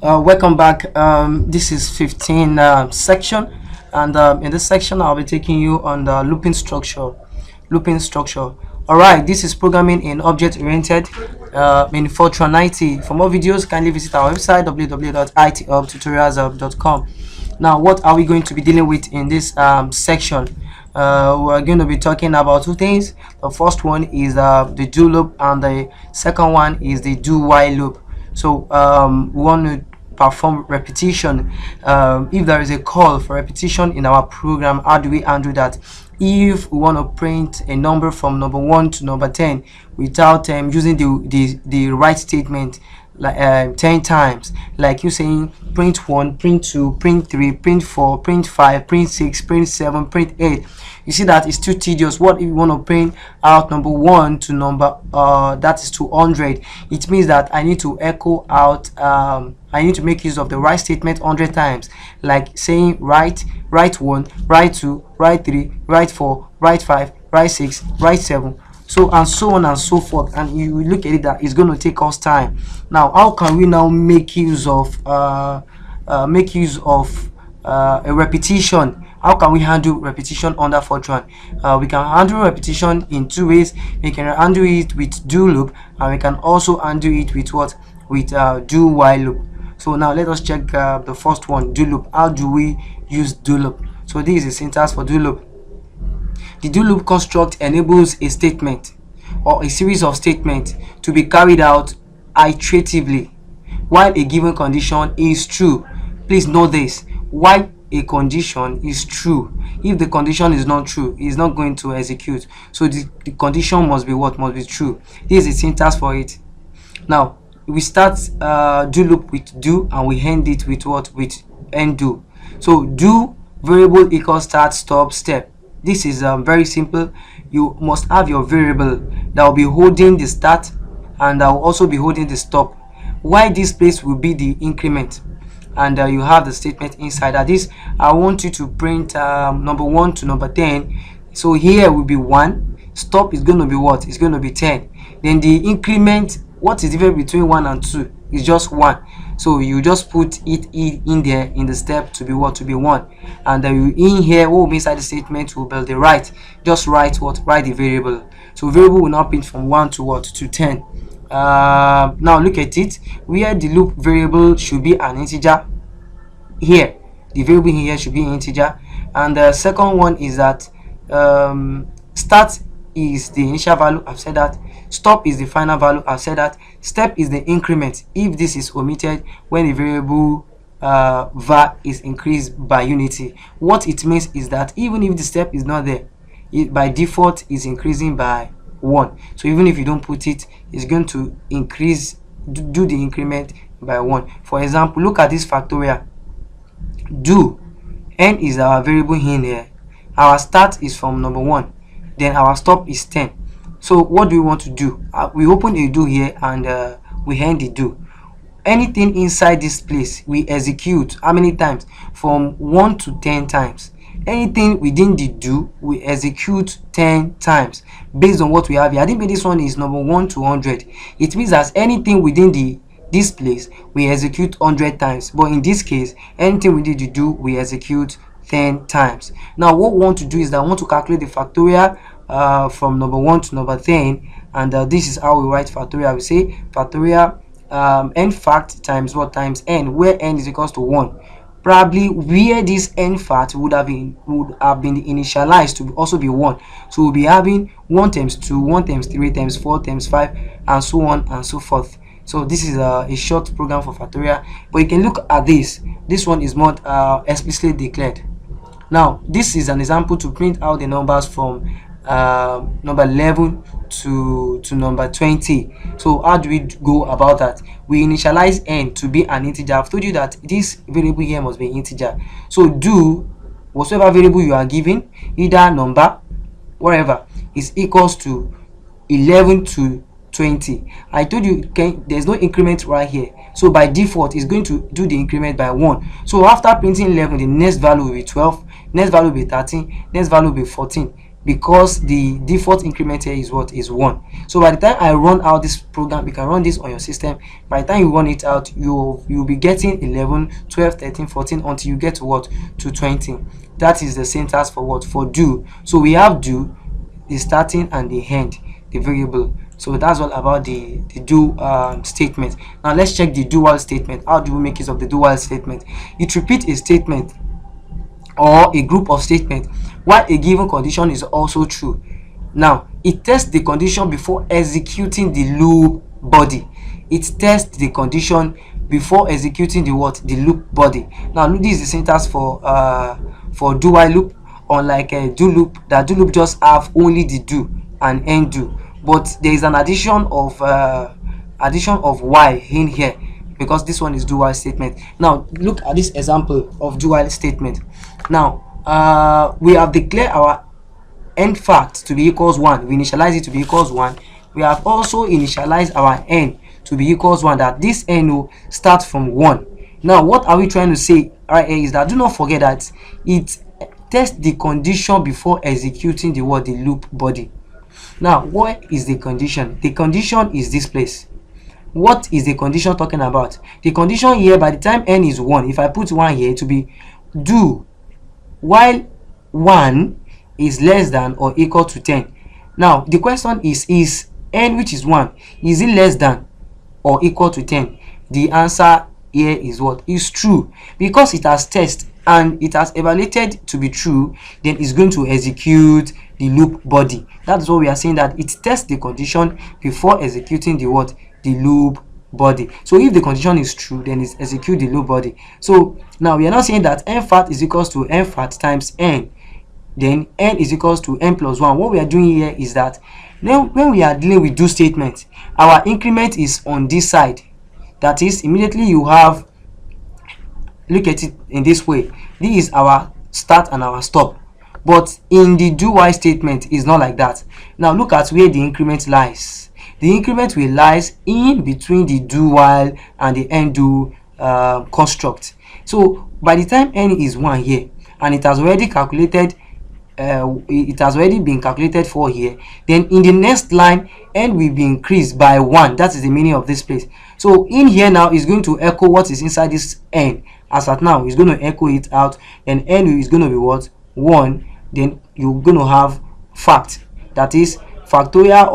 Welcome back. This is 15 section, and in this section, I'll be taking you on the looping structure. Looping structure. All right. This is programming in object-oriented in Fortran IT. For more videos, kindly visit our website www.ithubtutorialshub.com. Now, what are we going to be dealing with in this section? We're going to be talking about two things. The first one is the do loop, and the second one is the do while loop. So we want to perform repetition. If there is a call for repetition in our program, how do we handle that? If we want to print a number from number 1 to number 10 without using the right statement, like 10 times, like you saying print 1, print 2, print 3, print 4, print 5, print 6, print 7, print 8, you see that it's too tedious. What if you want to print out number 1 to number that is 200? It means that I need to echo out, I need to make use of the right statement 100 times, like saying write 1, write 2, write 3, write 4, write 5, write 6, write 7, so on and so forth. And you look at it, that it's going to take us time. Now, how can we now make use of a repetition? How can we handle repetition under Fortran? We can handle repetition in two ways. We can handle it with do loop, and we can also handle it with what? With do while loop. So now let us check the first one, do loop. How do we use do loop? So this is the syntax for do loop. The do loop construct enables a statement or a series of statements to be carried out iteratively while a given condition is true. Please note this: while a condition is true. If the condition is not true, it is not going to execute. So the condition must be what? Must be true. This is the syntax for it. Now we start do loop with do, and we end it with what? With end do. So do variable equals start, stop, step. This is very simple. You must have your variable that will be holding the start, and that will also be holding the stop. Why this place will be the increment, and you have the statement inside that is, I want you to print number 1 to number 10. So here will be 1, stop is going to be what? It's going to be 10. Then the increment, what is the difference between 1 and 2? Is just 1. So you just put it in there in the step to be what? To be 1. And then you in here, what will be inside the statement will be the right. Just write what? Write the variable. So variable will now print from 1 to what? To 10. Now look at it, where the loop variable should be an integer. Here the variable here should be an integer. And the second one is that start is the initial value. I've said that. Stop is the final value. I've said that. Step is the increment if this is omitted when the variable var is increased by unity. What it means is that even if the step is not there, it by default is increasing by 1. So even if you don't put it, it's going to increase, do the increment by 1. For example, look at this factorial. Do n is our variable in here. Our start is from number 1, then our stop is 10. So what do we want to do? We open a do here, and we end the do. Anything inside this place we execute how many times? From 1 to 10 times. Anything within the do we execute 10 times based on what we have here. I think this one is number 1 to 100. It means that anything within this place we execute 100 times, but in this case anything within the do we execute 10 times. Now what we want to do is that I want to calculate the factorial from number 1 to number 10, and this is how we write factorial. We say factorial n fact times what? Times n, where n is equals to 1. Probably where this n fact would have been initialized to also be 1. So we'll be having 1 times 2, 1 times 3 times 4 times 5, and so on and so forth. So this is a short program for factorial, but you can look at this. This one is not explicitly declared. Now this is an example to print out the numbers from number 11 to number 20. So how do we go about that? We initialize n to be an integer. I've told you that this variable here must be integer. So do whatever variable you are given, either number, whatever, is equals to 11 to 20. I told you there's no increment right here, so by default it's going to do the increment by 1. So after printing 11, the next value will be 12, next value will be 13, next value will be 14, because the default increment here is what is 1. So by the time I run out this program, you can run this on your system. By the time you run it out, you'll be getting 11, 12, 13, 14 until you get to what, to 20. That is the syntax for what, for do. So we have do, the starting and the end, the variable. So that's all about the do statement. Now let's check the do while statement. How do we make use of the do while statement? It repeats a statement or a group of statements while a given condition is also true. Now it tests the condition before executing the loop body. It tests the condition before executing the what, the loop body. Now this is the syntax for do while loop. Unlike a do loop, that do loop just have only the do and end do, but there is an addition of while in here, because this one is do while statement. Now look at this example of do while statement. Now we have declared our end fact to be equals 1. We initialize it to be equals 1. We have also initialized our end to be equals 1, that this end will start from 1. Now what are we trying to say right here is that do not forget that it test the condition before executing the word, the loop body. Now what is the condition? The condition is this place. What is the condition talking about? The condition here, by the time n is 1, if I put 1 here, to be do while 1 is less than or equal to 10. Now the question is n, which is 1, is it less than or equal to 10? The answer here is what, is true, because it has tested and it has evaluated to be true. Then it's going to execute the loop body. That's what we are saying, that it tests the condition before executing the what, the loop body. So if the condition is true, then it's execute the loop body. So now we are not saying that n fat is equals to n fat times n, then n is equals to n plus 1. What we are doing here is that then when we are dealing with do statement, our increment is on this side. That is, immediately you have, look at it in this way, this is our start and our stop. But in the do while statement is not like that. Now look at where the increment lies. The increment will lies in between the do while and the end do construct. So by the time n is 1 here, and it has already calculated, it has already been calculated for here, then in the next line n will be increased by 1. That is the meaning of this place. So in here now is going to echo what is inside this n. As at now, it's going to echo it out, and n is going to be what, 1. Then you're going to have fact, that is factorial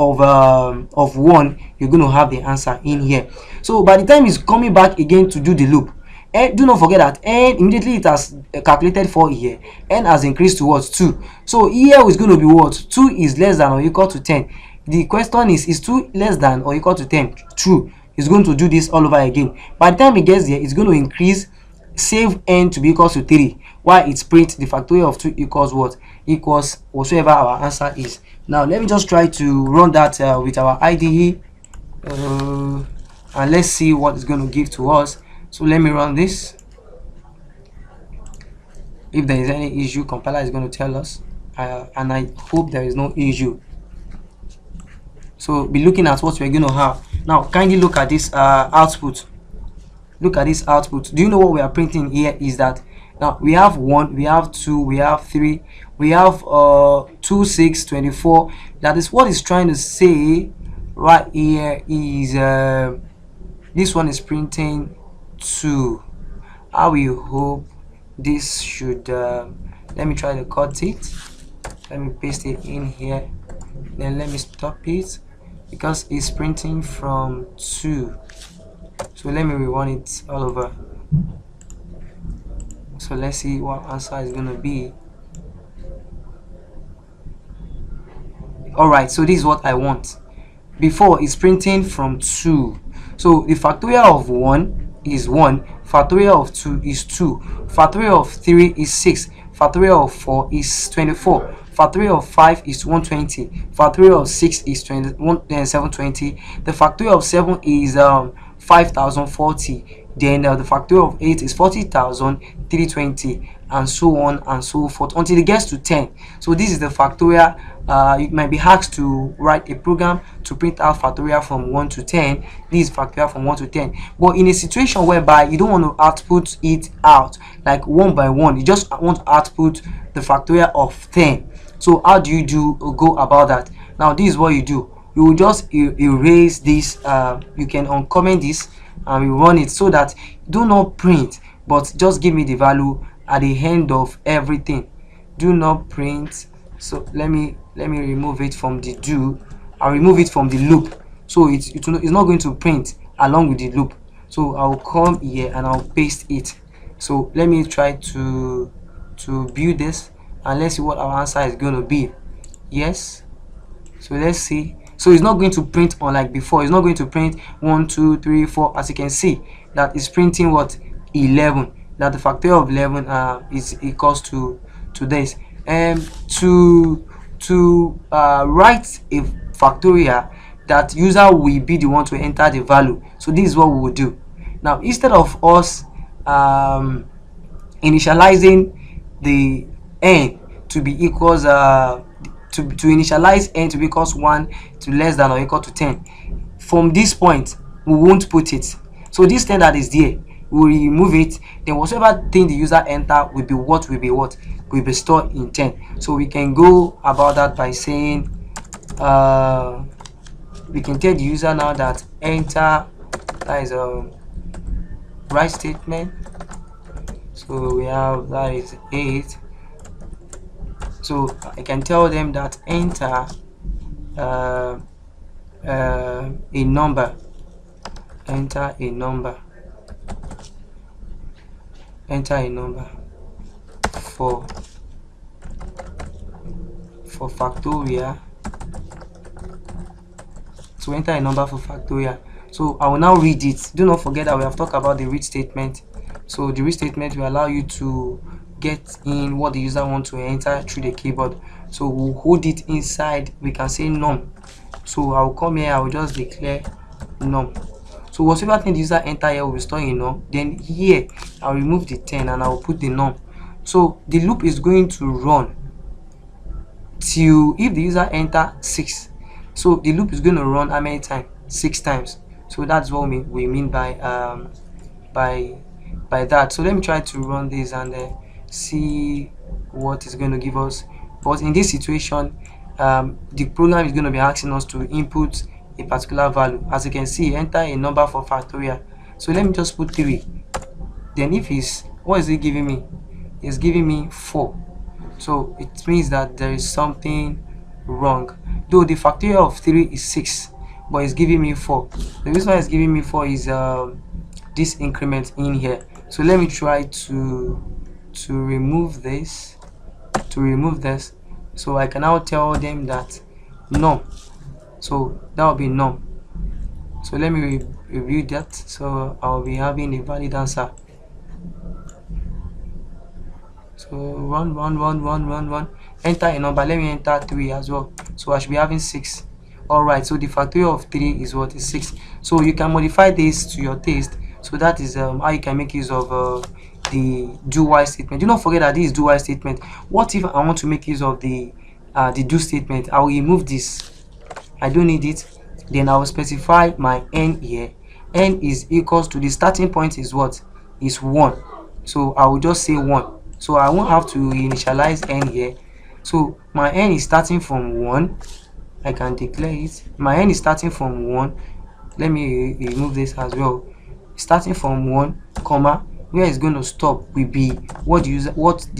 of 1. You're going to have the answer in here. So by the time it's coming back again to do the loop, and do not forget that n, immediately it has calculated for here, n has increased to what, 2. So here is going to be what, 2 is less than or equal to 10. The question is 2 less than or equal to 10? True. It's going to do this all over again. By the time it gets there, it's going to increase, save n to be equals to 3, while it's print the factorial of 2 equals what, equals whatsoever our answer is. Now let me just try to run that with our IDE, and let's see what it's going to give to us. So let me run this. If there is any issue, compiler is going to tell us, and I hope there is no issue. So be looking at what we're going to have. Now kindly look at this output. Look at this output. Do you know what we are printing here is that now we have 1, we have 2, we have 3, we have 2, 6, 24. That is what it's trying to say right here is this one is printing 2. I will hope this should let me try to cut it. Let me paste it in here, then let me stop it, because it's printing from 2. So let me rerun it all over. So let's see what answer is going to be. Alright, so this is what I want. Before, it's printing from 2. So the factorial of 1 is 1, factorial of 2 is 2, factorial of 3 is 6, factorial of 4 is 24, factorial of 5 is 120, factorial of 6 is 720, the factorial of 7 is 5040, then the factorial of 8 is 40,320, and so on and so forth until it gets to 10. So this is the factorial. You might be asked to write a program to print out factorial from 1 to 10. This is factorial from 1 to 10. But in a situation whereby you don't want to output it out like one by one, you just want to output the factorial of 10. So how do you go about that? Now this is what you do. You will just erase this. You can uncomment this and we run it, so that do not print, but just give me the value at the end of everything. Do not print. So let me remove it from the do. I'll remove it from the loop, so it's not going to print along with the loop. So I'll come here and I'll paste it. So let me try to build this, and let's see what our answer is going to be. Yes, so let's see. So it's not going to print unlike before. It's not going to print 1 2 3 4. As you can see, that is printing what? 11. That the factorial of 11 is equals to this. And to write a factorial, that user will be the one to enter the value. So this is what we will do. Now instead of us initializing the n to be equals to initialize n to be equals 1 to less than or equal to 10, from this point we won't put it. So this 10 that is there, we will remove it. Then whatever thing the user enter will be stored in 10. So we can go about that by saying we can tell the user now that enter, that is a right statement. So we have, that is 8. So I can tell them that enter a number, enter a number for factorial. So enter a number for factorial. So I will now read it. Do not forget that we have talked about the read statement. So the read statement will allow you to get in what the user wants to enter through the keyboard. So we'll hold it inside. We can say num. So I'll come here, I will just declare num. So whatever thing the user enter here will be stored in num. Then here I'll remove the 10 and I'll put the num. So the loop is going to run till if the user enter 6. So the loop is going to run how many times? 6 times. So that's what we mean by that. So let me try to run this and see what is going to give us. But in this situation, the program is going to be asking us to input a particular value. As you can see, enter a number for factorial. So let me just put 3. Then if it's, what is it giving me? It's giving me 4. So it means that there is something wrong. Though the factorial of 3 is 6, but it's giving me 4. The reason why it's giving me 4 is this increment in here. So let me try to remove this, so I can now tell them that num. So that will be num. So let me review that. So I'll be having a valid answer. So run, enter a number. Let me enter 3 as well. So I should be having 6. Alright, so the factorial of 3 is what? Is 6. So you can modify this to your taste. So that is how you can make use of the do while statement. Do not forget that this is do while statement. What if I want to make use of the do statement? I will remove this. I don't need it. Then I will specify my n here. N is equals to the starting point is what? Is 1. So I will just say 1. So I won't have to initialize n here. So my n is starting from 1. I can declare it. My n is starting from 1. Let me remove this as well. Starting from 1, comma, where it's going to stop will be what the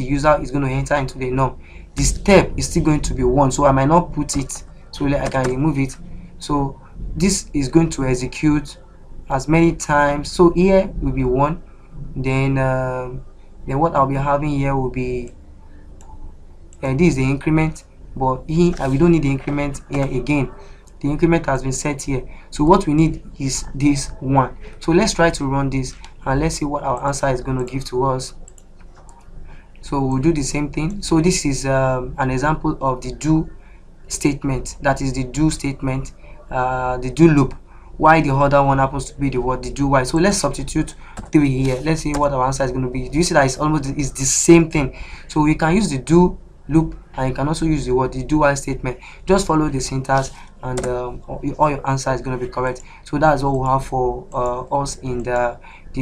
user is going to enter into the num. The step is still going to be 1, so I might not put it. So I can remove it. So this is going to execute as many times. So here will be 1. Then what I'll be having here will be this is the increment, but here we don't need the increment here again. The increment has been set here. So what we need is this 1. So let's try to run this and let's see what our answer is going to give to us. So we'll do the same thing. So this is an example of the do statement. That is the do statement, the do loop. Why the other one happens to be the do while. So let's substitute 3 here. Let's see what our answer is going to be. Do you see that it's the same thing? So we can use the do loop and you can also use the do while statement. Just follow the syntax and all your answer is going to be correct. So that's all we have for us in the